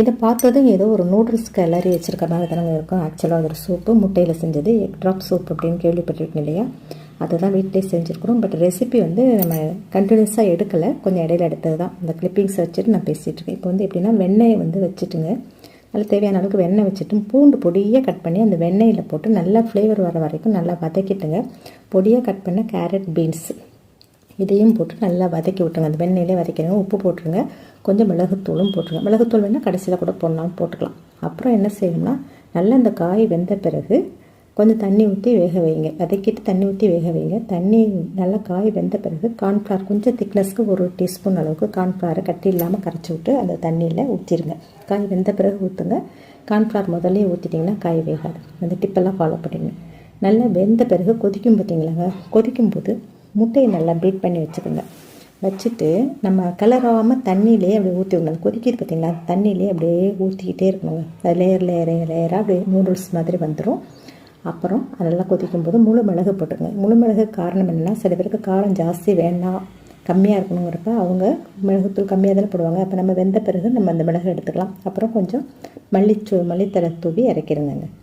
இதை பார்த்ததும் ஏதோ ஒரு நூடுல்ஸ் கிளறி வச்சுருக்க மாதிரி தானங்க இருக்கும். ஆக்சுவலாக அது ஒரு சூப்பு, முட்டையில் செஞ்சது, எக் ட்ராப் சூப் அப்படின்னு கேள்விப்பட்டிருக்கீங்க இல்லையா? அதுதான் வீட்டிலே செஞ்சுருக்குறோம். பட் ரெசிபி வந்து நம்ம கண்டினியூஸாக எடுக்கலை, கொஞ்சம் இடையில எடுத்தது தான். இந்த கிளிப்பிங்ஸை வச்சுட்டு நான் பேசிகிட்டு இருக்கேன். இப்போ வந்து எப்படின்னா வெண்ணெயை வந்து வச்சுட்டுங்க, அதில் தேவையான அளவுக்கு வெண்ணெய் வச்சுட்டு பூண்டு பொடியாக கட் பண்ணி அந்த வெண்ணெயில் போட்டு நல்லா ஃப்ளேவர் வர வரைக்கும் நல்லா வதக்கிட்டுங்க. பொடியாக கட் பண்ண கேரட், பீன்ஸ் இதையும் போட்டு நல்லா வதக்கி விட்டுருங்க. அந்த வெண்ணெயிலே வதக்கிடுங்க. உப்பு போட்டுருங்க, கொஞ்சம் மிளகுத்தூளும் போட்டுருங்க. மிளகுத்தூள் வேணால் கடைசியில் கூட போடலாம், போட்டுக்கலாம். அப்புறம் என்ன செய்யணும்னா, நல்லா இந்த காய் வெந்த பிறகு கொஞ்சம் தண்ணி ஊற்றி வேக வைங்க. வதக்கிட்டு தண்ணி ஊற்றி வேக வைங்க. தண்ணி நல்லா காய் வெந்த பிறகு கார்ன்ஃப்ளவர் கொஞ்சம் திக்னஸ்க்கு 1 டீஸ்பூன் அளவுக்கு கார்ன்ஃப்ளவரை கட்டி இல்லாமல் கரைச்சி விட்டு அந்த தண்ணியில் ஊற்றிடுங்க. காய் வெந்த பிறகு ஊற்றுங்க. கார்ன்ஃப்ளவர் முதல்ல ஊற்றிட்டிங்கன்னா காய் வேகாது. அந்த டிப்பெல்லாம் ஃபாலோ பண்ணிடுங்க. நல்லா வெந்த பிறகு கொதிக்கும் பார்த்தீங்களாங்க, கொதிக்கும்போது முட்டையை நல்லா பீட் பண்ணி வச்சுக்கோங்க. வச்சுட்டு நம்ம கலராகாமல் தண்ணியிலே அப்படியே ஊற்றி விடணும். கொதிக்கிது பார்த்திங்களா, தண்ணியிலே அப்படியே ஊற்றிக்கிட்டே இருக்கணுங்க. அது லேயராக அப்படியே நூடுல்ஸ் மாதிரி வந்துடும். அப்புறம் அதெல்லாம் கொதிக்கும்போது முழு மிளகு போட்டுருங்க. முழு மிளகு காரணம் என்னென்னா, சில பேருக்கு காரம் ஜாஸ்தி வேண்டாம், கம்மியாக இருக்கணுங்கிறப்ப அவங்க மிளகுத்தூள் கம்மியாக தானே போடுவாங்க. அப்போ நம்ம வெந்த பிறகு நம்ம அந்த மிளகு எடுத்துக்கலாம். அப்புறம் கொஞ்சம் மல்லித்தழை தூவி இறக்கிடுங்க.